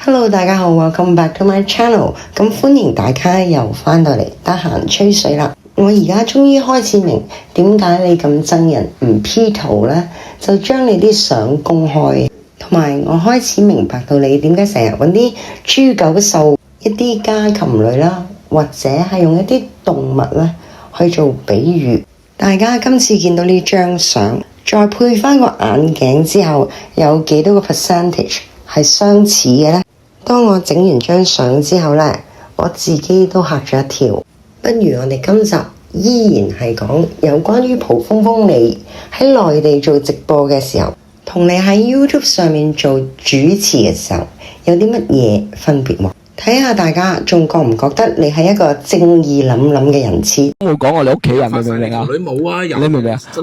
Hello， 大家好 ，Welcome back to my channel。咁歡迎大家又翻到嚟得閒吹水啦。我而家終於開始明點解你咁憎人唔 P 圖呢？就將你啲相公開，同埋我開始明白到你點解成日揾啲豬狗獸、一啲家禽類啦，或者係用一啲動物咧去做比喻。大家今次見到呢張相，再配翻個眼鏡之後，有幾多個 percentage 係相似嘅呢？當我整完張相之後呢，我自己都嚇咗一跳。不如我哋今集依然係講有關於蒲鋒鋒你喺內地做直播嘅時候，同你喺 YouTube 上面做主持嘅時候有啲乜嘢分別喎？睇下大家仲覺唔覺得你係一個正義凛凛嘅人設？我冇講我哋屋企人，你明唔明啊？女冇啊，你明唔明啊？我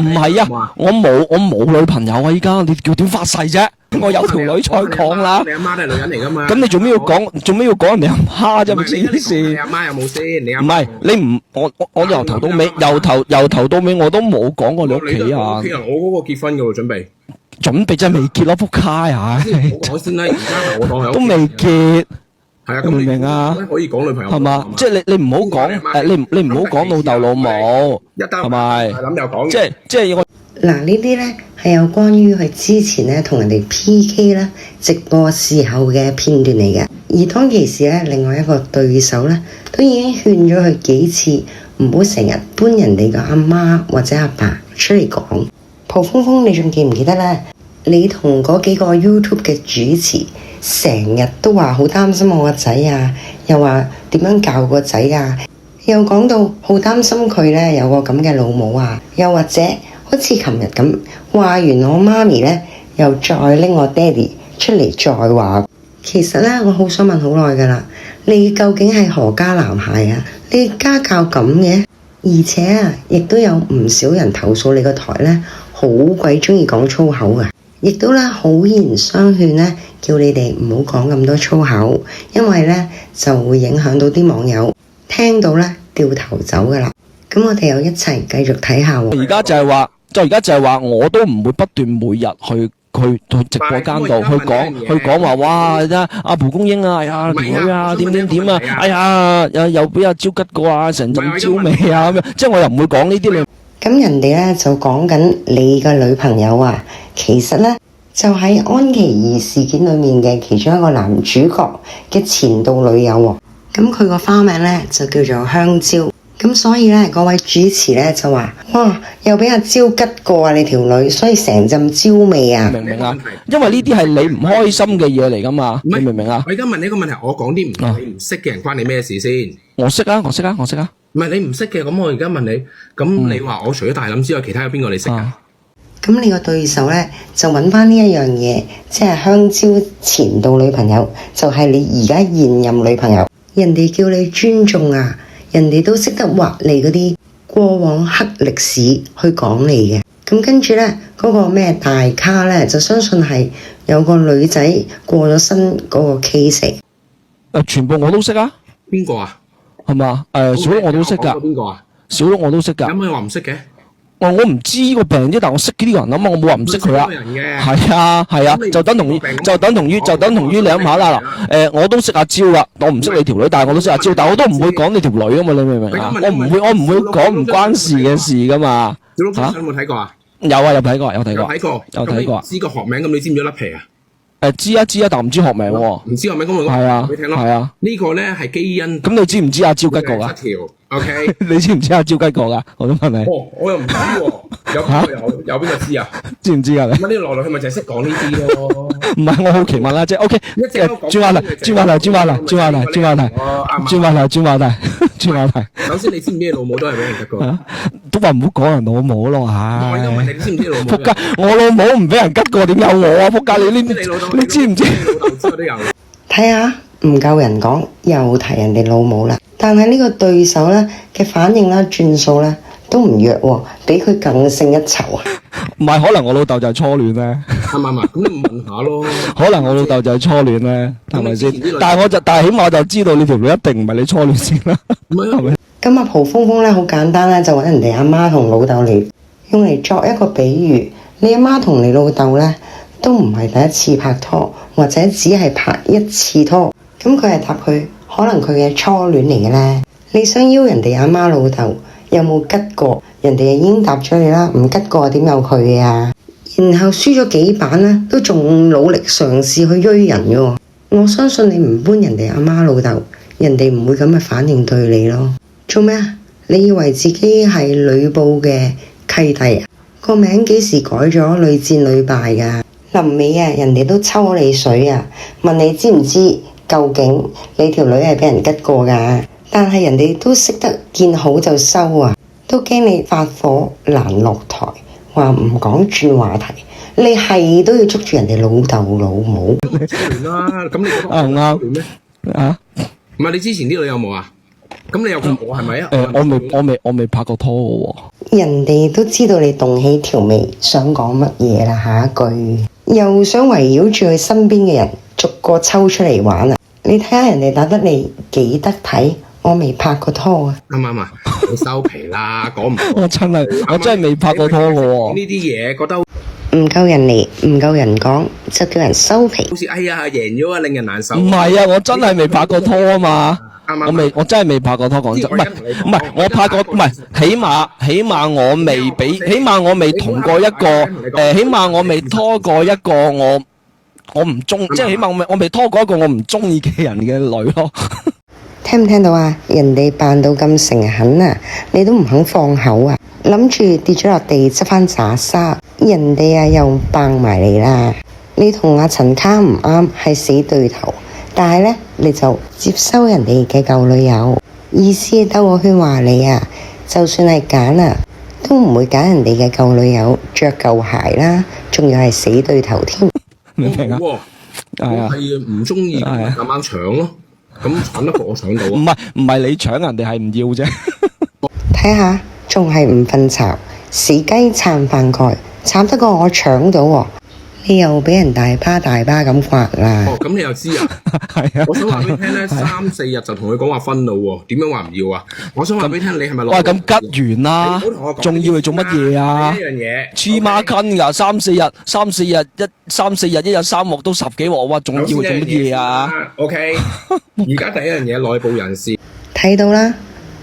唔係啊，我冇女朋友啊！依家你叫點發誓啫？我有條女再講啦。你阿媽都係女人嚟噶嘛？咁你做咩要講？做咩要講人哋阿媽啫？咪先？你阿媽有冇先？你唔係你唔我由頭到尾，由頭到尾我都冇講過你屋企啊！屋企人，我嗰個結婚噶喎，準備真係未結咯，仆街啊！我先啦，而家我當係都未結。係啊，明唔明啊？可以講女朋友係嘛？即係你唔好講誒，你唔好講老豆老母，係咪？諗又講，即係我嗱，呢啲呢係有關於佢之前呢同人哋 PK 啦直播時候嘅片段嚟嘅。而當其時呢，另外一個對手呢都已經勸咗佢幾次，唔好成日搬人哋嘅阿媽或者阿爸出嚟講。蒲鋒鋒，你仲記唔記得呢？你同嗰幾個 YouTube 嘅主持成日都話好擔心我個仔啊，又話點樣教個仔啊，又講到好擔心佢呢有個咁嘅老母啊，又或者好似琴日咁話完我媽咪呢，又再拎我爹哋出嚟再話。其實呢，我好想問好耐㗎喇，你究竟係何家男孩啊？你家教咁嘅，而且啊，亦都有唔少人投訴你個台呢，好鬼鍾意講粗口㗎。亦都咧好言相勸咧，叫你哋唔好講咁多粗口，因為咧就會影響到啲網友聽到咧掉頭走噶啦。咁我哋又一齊繼續睇下喎。而家就係話，我都唔會不斷每日去直播間度去講話，哇！阿蒲公英啊，哎呀條女啊，點啊，哎呀又俾阿招吉過啊，成陣招味啊咁樣，即係我又唔會講呢啲你。咁人哋咧就講緊你嘅女朋友啊，其實咧就喺安琪兒事件裏面嘅其中一個男主角嘅前度女友喎。咁佢個花名咧就叫做香蕉。咁所以咧嗰位主持咧就話：哇，又俾阿蕉吉過啊你條女，所以成陣蕉味啊！明唔明啊？因為呢啲係你唔開心嘅嘢嚟噶嘛，你明唔明啊？我而家問你一個問題，我講啲你唔識嘅人關你咩事先？我識啊！唔係你唔識嘅，咁我而家問你，咁你話我除咗大林之外，其他有邊個你識啊？咁你個對手呢，就揾翻呢一樣嘢，即係香蕉前度女朋友，就係你而家現任女朋友。人哋叫你尊重啊，人哋都識得挖你嗰啲過往黑歷史去講你嘅。咁跟住呢，嗰個咩大咖呢，就相信係有個女仔過咗身嗰個 case。全部我都識啊！邊個啊？係嘛？小碌我都識㗎。邊個啊？小碌我都識㗎。有冇人話唔識嘅？我唔知呢個病啫，但我識呢啲人啊嘛，我冇話唔識佢啊。係啊，就等同於你諗下啦嗱，我都識阿蕉㗎，我唔識你條女，但係我都識阿蕉，但係我都唔會講你條女啊嘛，你明唔明啊？我唔會講唔關事嘅事㗎嘛。小碌有冇睇過啊？有啊，有睇過。有睇過。知個學名咁，你知唔知甩皮啊？知啊，但唔知學名喎。唔知學名咁我講俾你聽咯。係啊，呢個咧係基因。咁你知唔知阿蕉吉過㗎？七條 ，OK。你知唔知阿蕉吉過㗎？我都問你。我又唔知喎。有邊個知啊？知唔知啊？你？咁呢個來來去咪就係識講呢啲咯。唔係，我好奇問啦，即係 OK。轉話題。首先你知唔知你老母都係俾人吉過？都話唔好講人老母咯嚇。我而家問你知唔知老母？仆街！我老母唔俾人吉過，點有我啊？仆街！你知唔知？睇下唔夠人講，又提人哋老母啦。但係呢個對手咧嘅反應啦、轉數咧都唔弱喎，比佢更勝一籌啊！唔係，可能我老豆就係初戀咧。啱唔啱？咁你問下咯。可能我老豆就係初戀咧，係咪先？但係起碼我就知道你條女一定唔係你初戀先啦。係咪？咁啊，蒲鋒鋒咧好簡單咧，就揾人哋阿媽同老豆嚟用嚟作一個比喻。你阿媽同你老豆咧都唔係第一次拍拖，或者只係拍一次拖。咁佢係答佢，可能佢嘅初戀嚟嘅咧。你想邀人哋阿媽老豆，有冇吉過？人哋已經答咗你啦，唔吉過點有佢啊？然後輸咗幾版啦，都仲努力嘗試去追人嘅。我相信你唔搬人哋阿媽老豆，人哋唔會咁嘅反應對你咯。做咩啊？你以為自己係呂布嘅契弟啊？個名幾時改咗屢戰屢敗噶？臨尾啊，人哋都抽你水啊，問你知唔知究竟你條女係俾人吉過噶？但係人哋都識得見好就收啊，都驚你發火難落台，話唔講轉話題，你係都要捉住人哋老豆老母。啦，咁你覺得我啱咩？啊？唔係你之前啲女有冇啊？咁你又覺我係咪啊？我未拍過拖嘅喎。人哋都知道你動起條眉想講乜嘢啦，下一句又想圍繞住佢身邊嘅人逐個抽出嚟玩啊！你睇下人哋打得你幾得體，我未拍過拖啊！啱唔啱啊？你收皮啦，講唔我真係未拍過拖嘅喎。呢啲嘢覺得唔夠人嚟，唔夠人講，就叫人收皮。好似哎呀贏咗啊，令人難受。唔係啊，我真係未拍過拖啊嘛。我真係未拍過拖，講真，唔係我拍過，唔係起碼我未同過一個起碼我未拖過一個我唔中，即係起碼我未拖過一個我唔中意嘅人嘅女咯。聽唔聽到啊？人哋扮到咁誠懇啊，你都唔肯放口啊，諗住跌咗落地執翻渣沙，人哋啊又扮埋你啦。你同阿陳卡唔啱，係死對頭。但係呢，你就接收人哋嘅舊女友，意思兜個圈話你啊，就算係揀啊，都唔會揀人哋嘅舊女友着舊鞋啦，仲要係死對頭添。明唔明啊？我係唔中意咁啱搶咯，咁搶得過我搶到啊？唔係你搶人哋係唔要啫。睇下，仲係唔瞓巢，死雞撐飯蓋，慘得過我搶到喎。你又俾人大巴咁刮啦！哦，咁你又知啊？係啊！我想話俾你聽咧，3-4日就同佢講話分啦喎，點樣話唔要啊？我想話俾你聽，你係咪喂咁吉完啦？仲要你做乜嘢啊？呢樣嘢黐孖筋㗎，3-4日一日3鑊都10幾鑊，哇！仲要做乜嘢啊 ？OK，而家第一樣嘢內部人士睇到啦，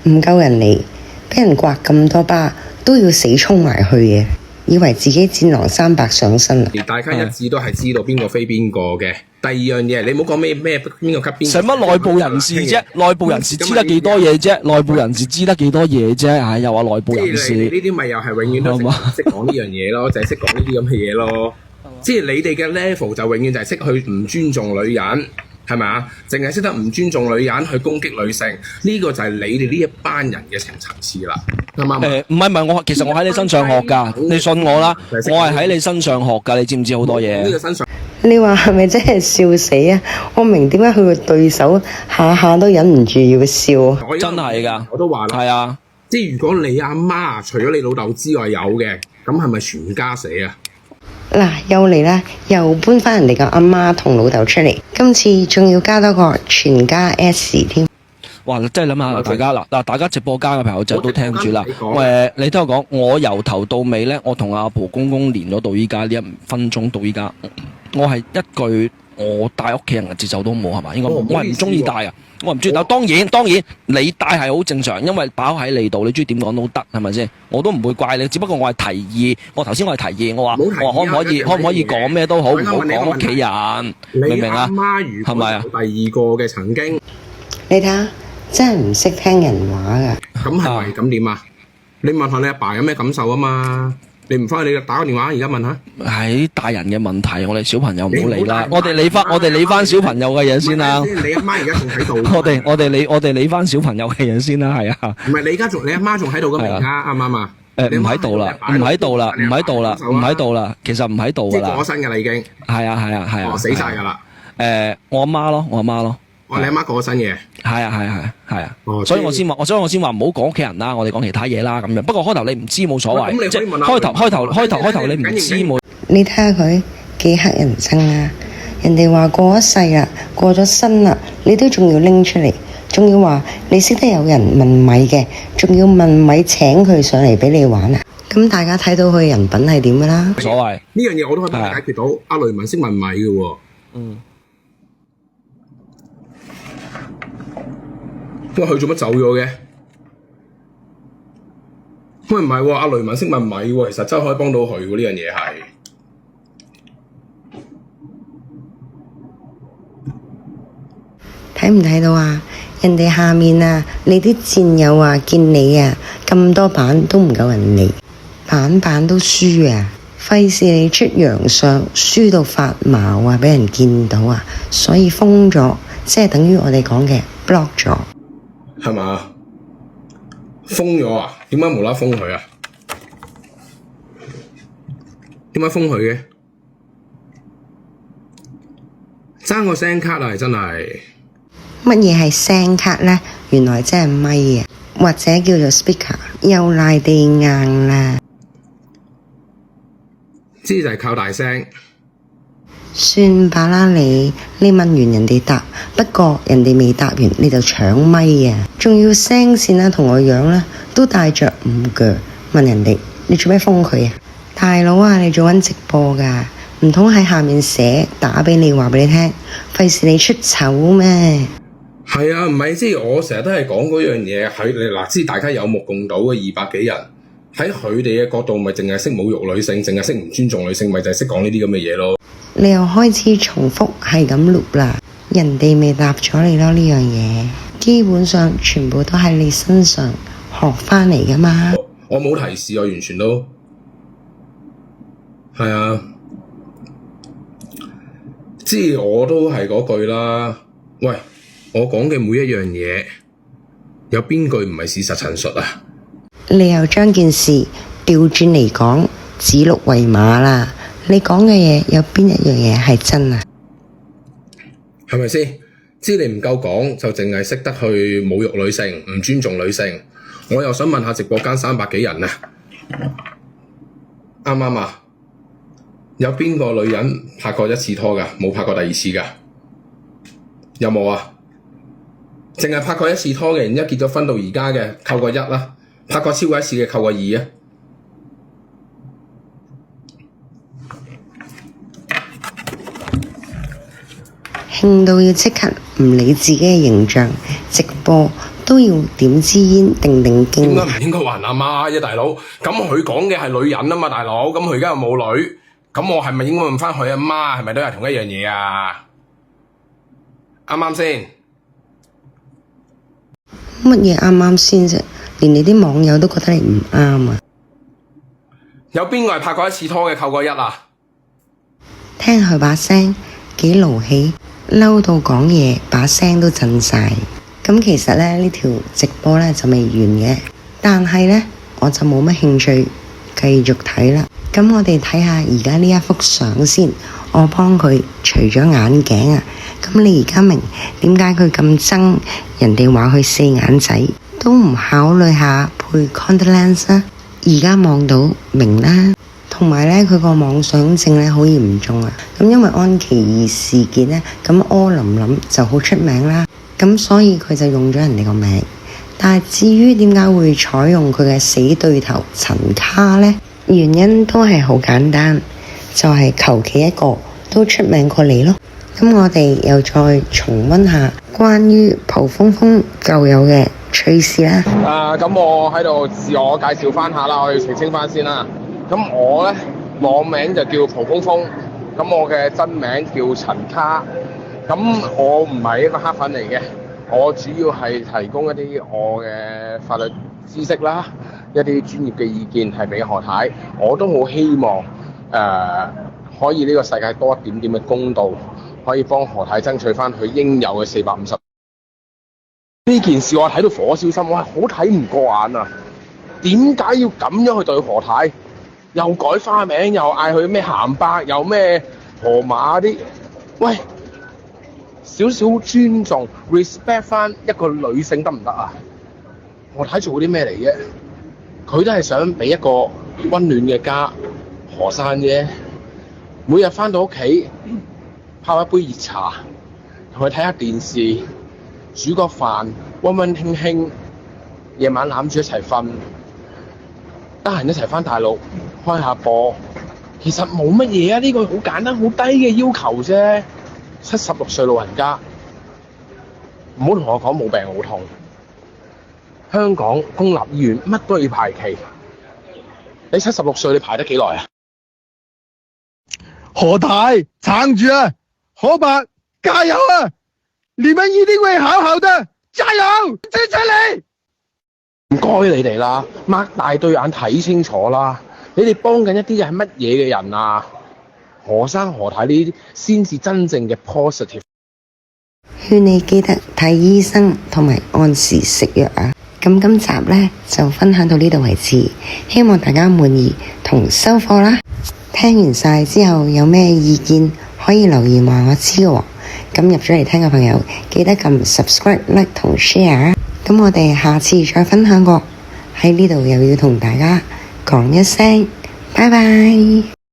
唔夠人嚟，俾人刮咁多巴，都要死衝埋去嘅。以為自己戰狼300上身啦，而大家一致都係知道邊個非邊個嘅。第二樣嘢，你唔好講咩邊個級邊個。使乜內部人士啫？內部人士知得幾多嘢啫？內部人士知得幾多嘢啫？唉，又話內部人士。呢啲咪又係永遠都識講呢樣嘢咯，就係識講呢啲咁嘅嘢咯。即係你哋嘅 level 就永遠就係識去唔尊重女人。係咪啊？淨係識得唔尊重女人去攻擊女性，呢個就係你哋呢一班人嘅層次啦。啱唔啱？唔係，其實我喺你身上學㗎，你信我啦，我係喺你身上學㗎，你知唔知好多嘢？呢個身上，你話係咪真係笑死啊？我明點解佢個對手下下都忍唔住要笑。真係㗎，我都話啦。係啊，即係如果你阿媽除咗你老豆之外有嘅，咁係咪全家死啊？嗱，又嚟啦，又搬翻人哋個阿媽同老豆出嚟，今次仲要加多個全家 S 添。哇！真係諗下大家嗱，大家直播間嘅朋友仔都聽住啦。你聽我講，我由頭到尾咧，我同阿蒲公公連咗到依家呢1分鐘到依家，我係一句我帶屋企人嘅節奏都冇，係嘛？應該我係唔中意帶啊。我唔中意帶，當然你帶係好正常，因為擺喺你度，你中意點講都得，係咪先？我都唔會怪你，只不過我係提議，我頭先我係提議，我話可唔可以講咩都好，唔好講屋企人，明唔明啊？係咪啊？第二個嘅曾經，你睇下，真係唔識聽人話噶。咁係咪咁點啊？你問下你阿爸有咩感受啊嘛？你唔翻去你打個電話，而家問下。係大人嘅問題，我哋小朋友唔好理啦。我哋理翻小朋友嘅嘢先啦。你阿媽而家仲喺度。我哋理翻小朋友嘅嘢先啦，係啊。唔係你阿媽仲喺度噶嘛？而家啱唔啱啊？唔喺度啦，其實唔喺度噶啦。即係過身噶啦，已經。係啊。死晒噶啦。我阿媽咯。你阿媽過身嘅。係啊。所以我先話唔好講屋企人啦，我哋講其他嘢啦咁樣。不過開頭你唔知冇所謂，即係開頭你唔知冇。你睇下佢幾乞人憎啊！人哋話過咗世啦，過咗身啦，你都仲要拎出嚟，仲要話你識得有人問米嘅，仲要問米請佢上嚟俾你玩啊！咁大家睇到佢人品係點㗎啦。冇所謂。呢樣嘢我都可以幫你解決到。阿雷文識問米嘅喎。喂，佢做乜走咗嘅？喂，唔係喎，阿雷文識問米喎，其實真係可以幫到佢喎，呢樣嘢係。睇唔睇到啊？人哋下面啊，你啲戰友啊，見你啊咁多版都唔夠人嚟，版版都輸啊！費事你出洋相，輸到發毛啊，俾人見到啊，所以封咗，即係等於我哋講嘅 block 咗，係嘛？封咗啊？點解無啦封佢啊？點解封佢嘅？爭個聲卡啊！真係。乜嘢係聲卡呢？原來即係咪啊，或者叫做 speaker， 又賴地硬啦。知就係靠大聲。算吧啦你問完人哋答，不過人哋未答完你就搶咪啊，仲要聲線啦同我樣啦，都帶着五腳問人哋你做咩封佢啊？大佬啊，你做緊直播㗎，唔通喺下面寫打俾你話俾你聽，費事你出醜咩？係啊，唔係即係我成日都係講嗰樣嘢，喺你嗱，知大家有目共睹嘅200幾人，喺佢哋嘅角度，咪淨係識侮辱女性，淨係識唔尊重女性，咪就係識講呢啲咁嘅嘢咯。你又開始重複係咁錄啦，人哋未答咗你咯，呢樣嘢基本上全部都喺你身上學翻嚟噶嘛。我冇提示，我完全都係啊，即係我都係嗰句啦。喂，我講嘅每一樣嘢，有邊句唔係事實陳述啊？你又將件事調轉嚟講，指鹿為馬啦。你講嘅嘢有邊一樣嘢係真啊？係咪先？知你唔夠講，就淨係識得去侮辱女性，唔尊重女性。我又想問下直播間300幾人啊，啱唔啱啊？有邊個女人拍過1次拖㗎？冇拍過第2次㗎？有冇啊？淨係拍過1次拖嘅，然之後結咗婚到而家嘅，扣個1啦。拍過超過1次嘅，扣個2啊。興到要即刻唔理自己嘅形象，直播都要點支煙定定經。點解唔應該還阿媽啫，大佬？咁佢講嘅係女人啊嘛，大佬。咁佢而家又冇女，咁我係咪應該問翻佢阿媽係咪都係同一樣嘢啊？啱啱先？乜嘢啱啱先啫？連你啲網友都覺得你唔啱啊！有邊個係拍過1次拖嘅扣個1啊？聽佢把聲幾勞氣，嬲到講嘢把聲都震晒。咁其實咧呢條直播咧就未完嘅，但係咧我就冇乜興趣繼續睇啦。咁我哋睇下而家呢一幅相先，我幫佢除咗眼鏡啊。咁你而家明點解佢咁憎人哋話佢4眼仔，都唔考慮下配 contact lens 啊？而家望到明啦。同埋咧，佢個妄想症咧好嚴重啊！咁因為安琪兒事件咧，咁柯琳琳就好出名啦，咁所以佢就用咗人哋個名。但係至於點解會採用佢嘅死對頭陳卡呢？原因都係好簡單，就係求其一個都出名過你咯。咁我哋又再重溫下關於蒲鋒鋒舊有嘅趣事啦。咁我喺度自我介紹翻下啦，我要澄清翻先啦。咁我咧網名就叫蒲鋒鋒，咁我嘅真名叫陳卡。咁我唔係一個黑粉嚟嘅，我主要係提供一啲我嘅法律知識啦，一啲專業嘅意見係俾何太。我都好希望可以呢個世界多一點點嘅公道，可以幫何太爭取翻佢應有嘅450。呢件事我睇到火燒心，我係好睇唔過眼啊！點解要咁樣去對何太？又改花名，又嗌佢咩鹹伯，又咩河馬啲？喂，少少尊重 respect 翻一個女性得唔得啊？何太做啲咩嚟啫？佢都係想俾一個溫暖嘅家何生啫。每日翻到屋企泡一杯熱茶，同佢睇下電視，煮個飯，溫溫馨馨，夜晚攬住一齊瞓。得閒一齊返大陸開下播，其實冇乜嘢啊，呢個好簡單好低嘅要求啫。76歲老人家，唔好同我講冇病冇痛。香港公立醫院乜都要排期，你76歲你排得幾耐啊？何太撐住啊，何伯加油啊！你們一定會好好的，加油！支持你！唔該你哋啦，擘大對眼睇清楚啦！你哋幫緊一啲係乜嘢嘅人啊？何生何太呢啲先至真正嘅 positive。勸你記得睇醫生同埋按時食藥啊！咁今集呢，就分享到呢度為止，希望大家滿意同收貨啦。聽完晒之後有咩意見可以留言話我知喎。咁入咗嚟聽嘅朋友記得撳 subscribe、like 同 share。咁我哋下次再分享過，喺呢度又要同大家講一聲拜拜。